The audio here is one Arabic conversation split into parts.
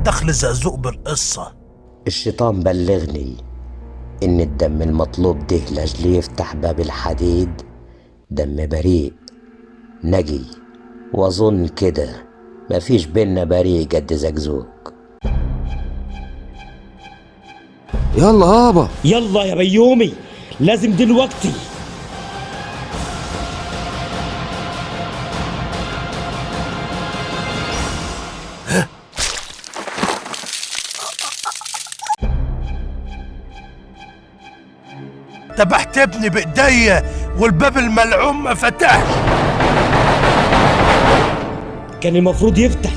دخل زقزوق بالقصة؟ الشيطان بلغني إن الدم المطلوب ده لأجل يفتح باب الحديد دم بريء نقي، وأظن كده مفيش بينا بريء قد زقزوق. يلا يابا، يلا يا بيومي، لازم دلوقتي. ذبحت ابني بايديا والباب الملعون ما فتحش. كان المفروض يفتح،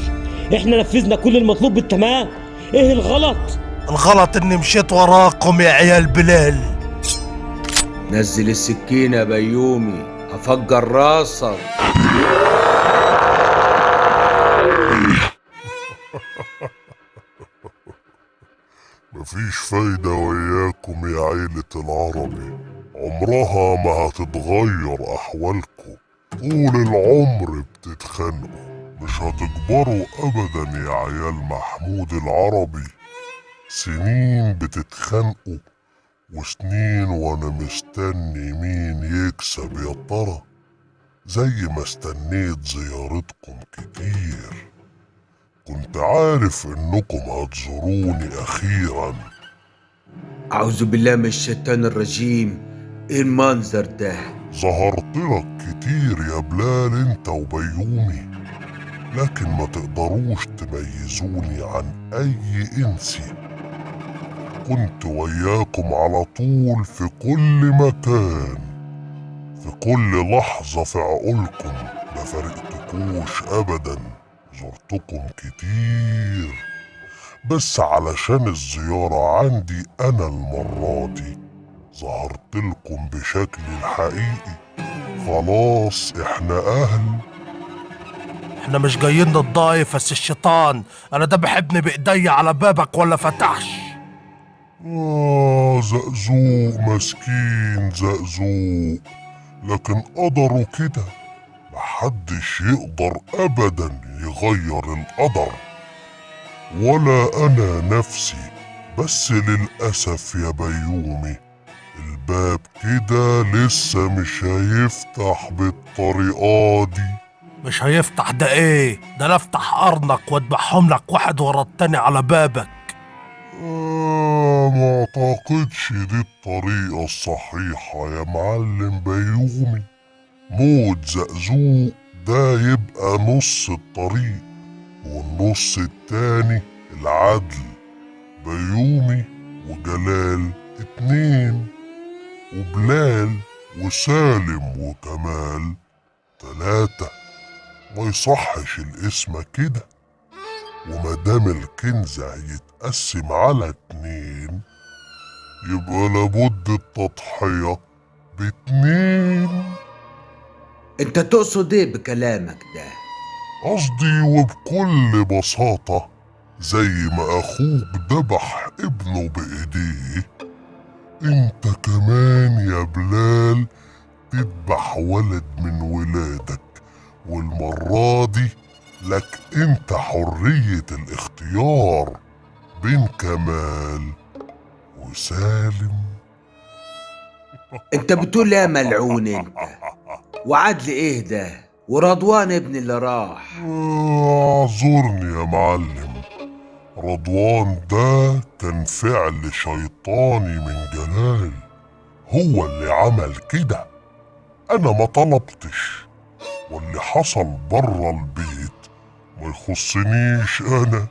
احنا نفذنا كل المطلوب بالتمام. ايه الغلط؟ الغلط اني مشيت وراكم يا عيال بلال. نزل السكينة يا بيومي، هفجر راسك. مفيش فايدة وياكم يا عيلة العربي، عمرها ما هتتغير أحوالكم، طول العمر بتتخانقوا، مش هتكبروا أبدا يا عيال محمود العربي. سنين بتتخانقوا وسنين وأنا مستني مين يكسب يا ترى، زي ما استنيت زيارتكم كتير. كنت عارف انكم هتزوروني اخيرا. أعوذ بالله من الشيطان الرجيم. ايه المنظر ده؟ ظهرتلك كتير يا بلال انت وبيومي، لكن ما تقدروش تميزوني عن اي انسي. كنت وياكم على طول في كل مكان، في كل لحظة في عقولكم، ما فرقتكوش ابدا. زرتكم كتير، بس علشان الزيارة عندي أنا المرة دي ظهرتلكم بشكلي الحقيقي. خلاص احنا أهل. احنا مش جايين نتضايف بس الشيطان، انا ذبح ابني بايديا على بابك ولا فتحش. زقزوق مسكين زقزوق، لكن قدره كده، محدش يقدر أبدا يغير القدر، ولا أنا نفسي. بس للأسف يا بيومي الباب كده لسه مش هيفتح بالطريقة دي. مش هيفتح ده ايه؟ ده انا افتح قرنك واذبحهم لك واحد ورا التاني على بابك. ما اعتقدش دي الطريقة الصحيحة يا معلم بيومي. موت زقزوق ده يبقى نص الطريق، والنص التاني العدل. بيومي وجلال 2، وبلال وسالم وكمال 3. ما يصحش الاسم كده، ومادام الكنز هيتقسم على 2 يبقى لابد التضحية ب2. انت تقصد ايه بكلامك ده؟ قصدي وبكل بساطة زي ما أخوك ذبح ابنه بإيديه، انت كمان يا بلال تذبح ولد من ولادك، والمرة دي لك انت حرية الاختيار بين كمال وسالم. انت بتقول يا ملعون انت؟ وعدل ايه ده؟ ورضوان ابن اللي راح؟ اعذرني يا معلم، رضوان ده كان فعل شيطاني من جلال، هو اللي عمل كده، انا ما طلبتش، واللي حصل بره البيت ما يخصنيش انا،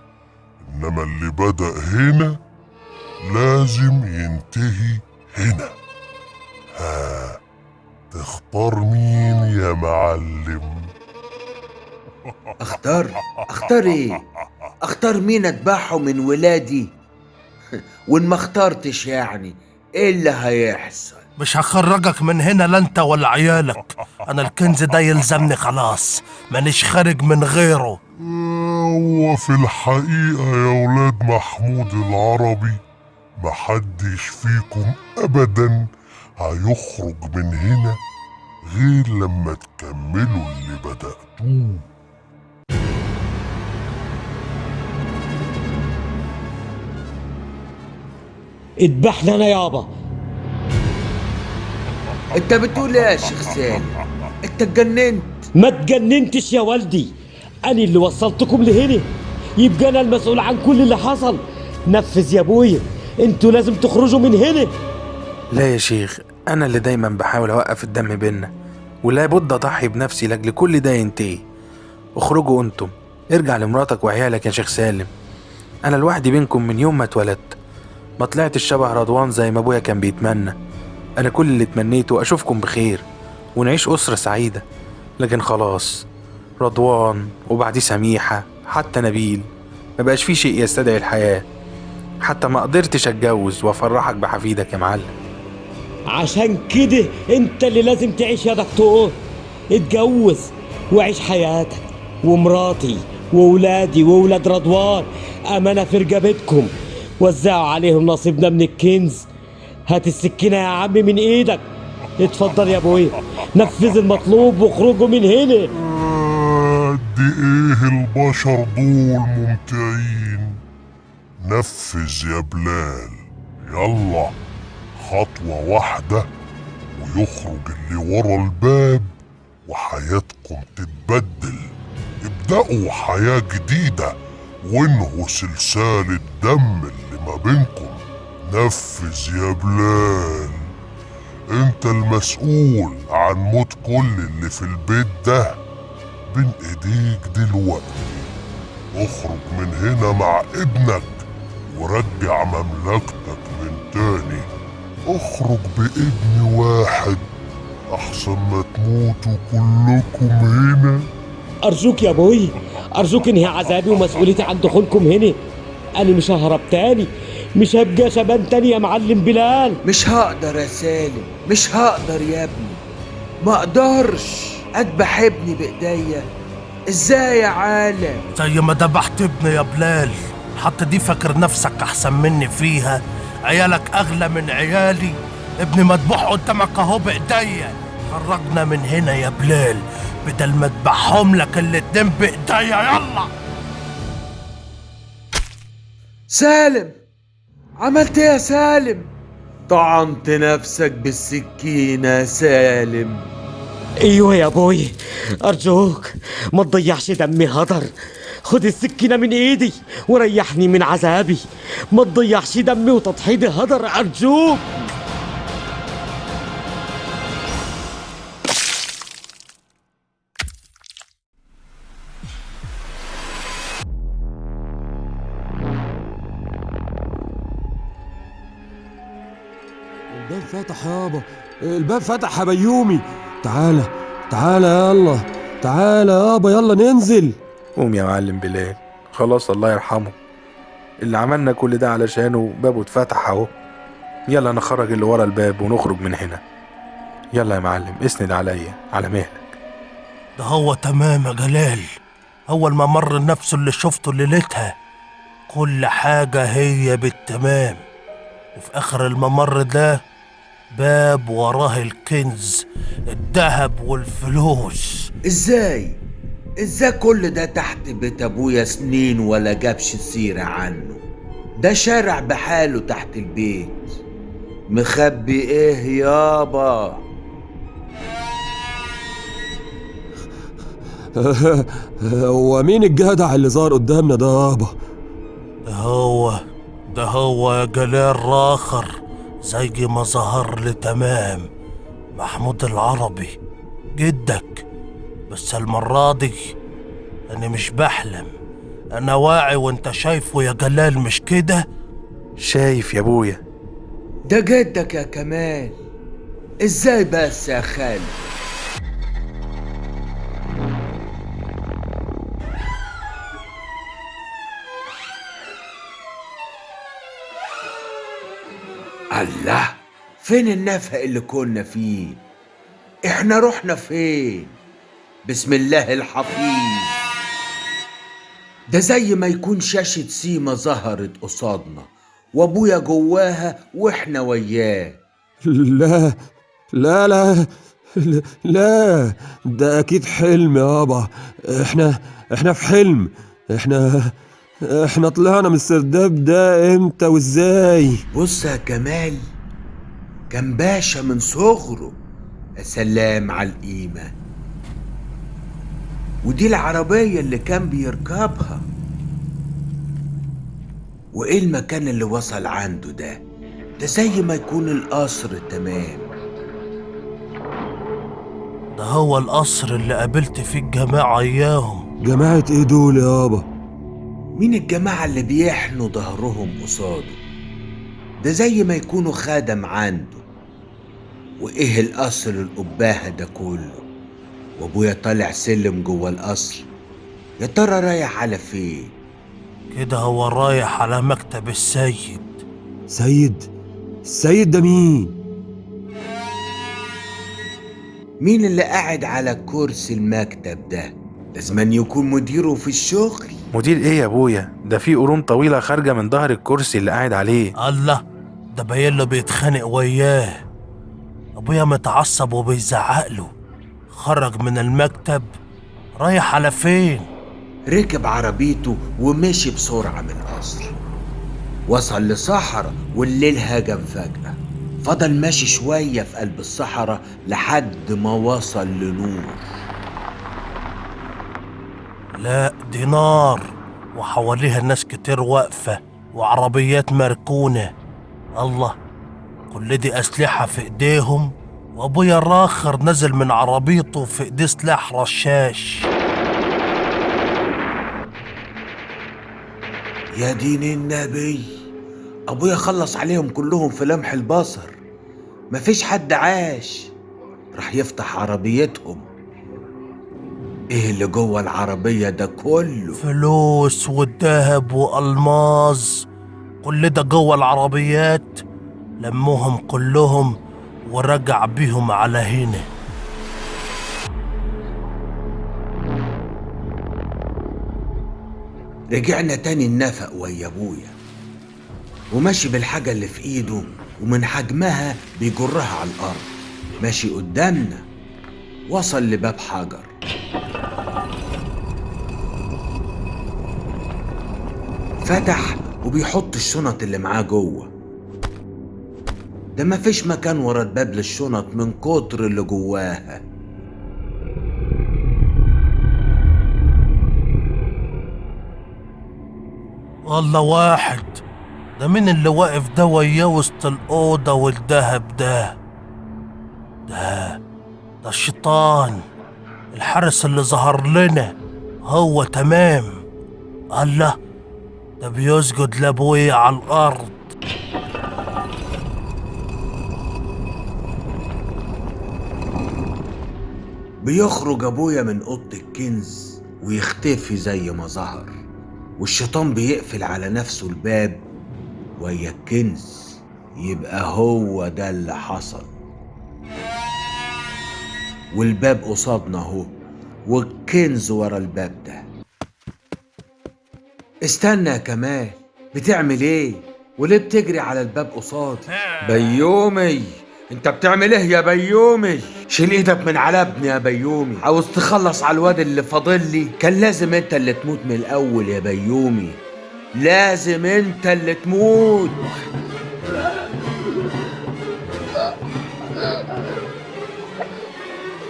انما اللي بدأ هنا لازم ينتهي هنا. ها تختار مين يا معلم؟ اختار ايه؟ اختار مين اذبحه من ولادي؟ وان ما اخترتش يعني ايه اللي هيحصل؟ مش هخرجك من هنا لا انت ولا عيالك، انا الكنز ده يلزمني خلاص، مانيش خارج من غيره. هو في الحقيقة يا ولاد محمود العربي محدش فيكم أبدا هيخرج من هنا غير لما تكملوا اللي بدأتوه. اذبحنا انا يابا. انت بتقول ايه يا شيخ سالم؟ انت اتجننت؟ ما تجننتش يا والدي، انا اللي وصلتكم لهنا، يبقى انا المسؤول عن كل اللي حصل. نفذ يا ابويا، انتوا لازم تخرجوا من هنا. لا يا شيخ، أنا اللي دايما بحاول أوقف الدم بينا، ولا بد أضحي بنفسي لأجل كل ده ينتهي. اخرجوا أنتم، ارجع لمراتك وعيالك يا شيخ سالم. أنا لوحدي بينكم من يوم ما اتولدت، ما طلعتش شبه رضوان زي ما أبويا كان بيتمنى. أنا كل اللي تمنيته أشوفكم بخير ونعيش أسرة سعيدة، لكن خلاص، رضوان وبعديه سميحة حتى نبيل، ما بقاش في شيء يستدعي الحياة. حتى ما قدرتش أتجوز وأفرحك بحفيدك يا معلم. عشان كده انت اللي لازم تعيش يا دكتور. اتجوز وعيش حياتك، ومراتي وولادي وولاد رضوان امانه في رقبتكم. وزعوا عليهم نصيبنا من الكنز. هات السكينه يا عم من ايدك. اتفضل يا ابويا، نفذ المطلوب واخرجوا من هنا. دي ايه البشر دول ممتعين. نفذ يا بلال، يلا خطوة واحدة ويخرج اللي ورا الباب وحياتكم تتبدل. ابدأوا حياة جديدة وانهوا سلسال الدم اللي ما بينكم. نفذ يا بلال، انت المسؤول عن موت كل اللي في البيت ده بين ايديك دلوقتي. اخرج من هنا مع ابنك ورجع مملكتك من تاني. اخرج بابن واحد احسن ما تموتوا كلكم هنا. ارجوك يا ابوي، ارجوك انهي عذابي ومسؤوليتي عن دخولكم هنا. انا مش ههرب تاني، مش هبقى شبان تاني يا معلم بلال. مش هقدر يا سالم، مش هقدر يا ابني، ما اقدرش اذبح ابني بايديا. ازاي يا عالم؟ زي ما ذبحت ابني يا بلال، حتى دي فاكر نفسك احسن مني فيها؟ عيالك اغلى من عيالي. ابني مذبوح قدامك اهو بايديا. خرجنا من هنا يا بلال بدل ما اذبحهم لك الاتنين بايديا. يلا. سالم، عملت ايه يا سالم؟ طعنت نفسك بالسكينة يا سالم. ايوه يا ابوي، ارجوك ما تضيعش دمي هدر. خد السكينة من ايدي وريحني من عذابي. ما تضيعش دمي وتضحيدي هدر ارجوك. الباب فتح يابا، الباب فتح يا بيومي. تعالى تعالى يلا، تعالى يابا يلا ننزل. قوم يا معلم بلال، خلاص الله يرحمه، اللي عملنا كل ده علشانه بابه اتفتح اهو. يلا نخرج اللي ورا الباب ونخرج من هنا. يلا يا معلم، اسند عليا على مهلك. ده هو تمام يا جلال، هو الممر نفسه اللي شفته ليلتها. كل حاجة هي بالتمام، وفي آخر الممر ده باب وراه الكنز، الذهب والفلوس. ازاي كل ده تحت بيت ابويا سنين ولا جابش سيرة عنه؟ ده شارع بحاله تحت البيت. مخبي ايه يابا؟ هو مين الجدع اللي ظهر قدامنا ده يابا؟ ده هو يا جلال راخر، زي ما ظهر لي تمام. محمود العربي جدك، بس المرة دي أنا مش بحلم، أنا واعي وأنت شايفه يا جلال، مش كده؟ شايف يا ابويا. ده جدك يا كمال. ازاي بس يا خالد؟ الله، فين النفق اللي كنا فيه؟ احنا رحنا فين؟ بسم الله الحفيظ. ده زي ما يكون شاشة سيما ظهرت قصادنا وابويا جواها واحنا وياه. لا لا لا لا، ده اكيد حلم يابا. احنا في حلم. احنا طلعنا من السرداب ده امتى وازاي؟ بص يا كمال، كان باشا من صغره. يا سلام على القيمة. ودي العربية اللي كان بيركبها. وايه المكان اللي وصل عنده ده زي ما يكون القصر تمام. ده هو القصر اللي قابلت فيه الجماعة اياهم. جماعة ايه دول يابا؟ مين الجماعة اللي بيحنوا ظهرهم قصاده؟ ده زي ما يكونوا خادم عنده. وايه القصر القباهة ده كله؟ وابويا طالع سلم جوه القصر، يا ترى رايح على فين؟ كده هو رايح على مكتب السيد. سيد؟ السيد ده مين؟ مين اللي قاعد على كرسي المكتب ده؟ لازم يكون مديره في الشغل. مدير ايه يا ابويا؟ ده في قرون طويلة خارجة من ظهر الكرسي اللي قاعد عليه. الله، ده باين له بيتخانق وياه. ابويا متعصب وبيزعق له. خرج من المكتب، رايح على فين؟ ركب عربيته ومشي بسرعة من القصر. وصل لصحراء والليل هجم فجأة. فضل ماشي شوية في قلب الصحراء لحد ما وصل لنور. لا، دي نار وحواليها ناس كتير واقفة وعربيات مركونة. الله، كل دي أسلحة في إيديهم. وأبويا الراخر نزل من عربيته في إيديه سلاح رشاش. يا دين النبي، أبويا خلص عليهم كلهم في لمح البصر. مفيش حد عاش. راح يفتح عربيتهم. ايه اللي جوه العربية ده كله؟ فلوس والذهب وألماظ، كل ده جوه العربيات. لموهم كلهم ورجع بيهم على هنا. رجعنا تاني النفق ويا ابويا، وماشي بالحاجة اللي في ايده ومن حجمها بيجرها على الارض. ماشي قدامنا، وصل لباب حجر. فتح وبيحط الشنط اللي معاه جوه. ده مفيش مكان ورا الباب للشنط من كتر اللي جواها. والله واحد، ده مين اللي واقف ده وياه وسط الأوضة والدهب ده؟ ده الشيطان، الحارس اللي ظهر لنا. هو تمام. الله، ده بيسجد لابويا على الأرض. بيخرج ابويا من اوضه الكنز ويختفي زي ما ظهر، والشيطان بيقفل على نفسه الباب ويا الكنز. يبقى هو ده اللي حصل. والباب قصادنا اهو، والكنز ورا الباب ده. استنى يا كمال، بتعمل ايه؟ وليه بتجري على الباب قصادي؟ بيومي، انت بتعمل ايه يا بيومي؟ شيل ايدك من على ابني يا بيومي. عاوز تخلص على الواد اللي فاضل لي؟ كان لازم انت اللي تموت من الاول يا بيومي. لازم انت اللي تموت.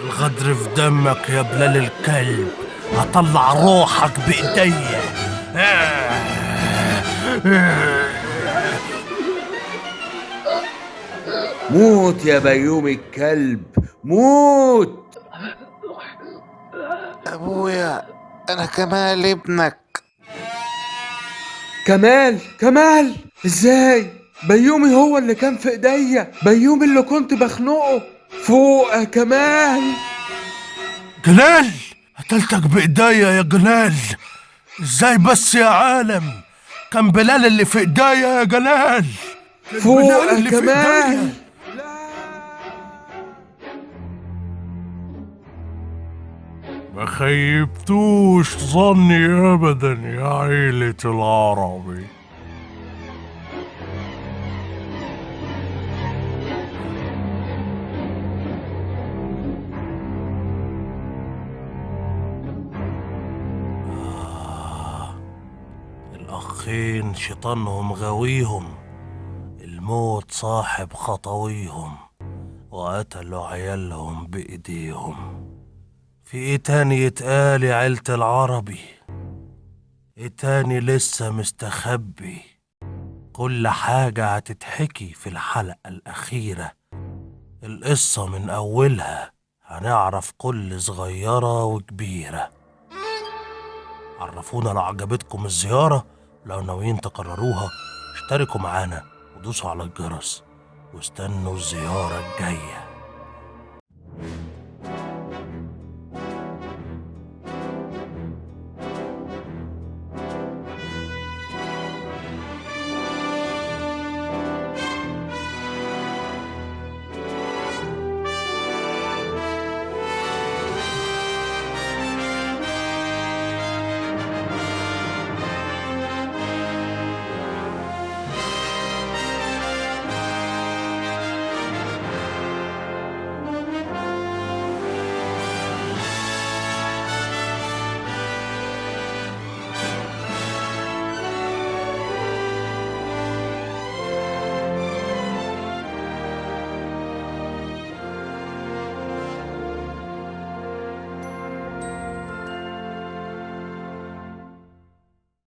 الغدر في دمك يا بلال الكلب. هطلع روحك بإيديا. موت يا بيومي الكلب، موت. ابويا، انا كمال ابنك. كمال ازاي؟ بيومي هو اللي كان في ايديا، بيومي اللي كنت بخنقه. فوق يا كمال. جلال، قتلتك بإيديا يا جلال. ازاي بس يا عالم؟ كان بلال اللي في ايديا يا جلال. فوق بلال يا اللي في كمال. إيديا. ما خيبتوش ظني ابدا يا عيلة العربي. شيخين شيطانهم غاويهم، الموت صاحب خطويهم، وقتلوا عيالهم بإيديهم. في ايه تاني يتقال يا عيلة العربي؟ ايه تاني لسه مستخبي؟ كل حاجة هتتحكي في الحلقة الأخيرة، القصة من أولها هنعرف كل صغيرة وكبيرة. عرفونا لو عجبتكم الزيارة، لو ناويين تكرروها اشتركوا معانا ودوسوا على الجرس واستنوا الزيارة الجاية.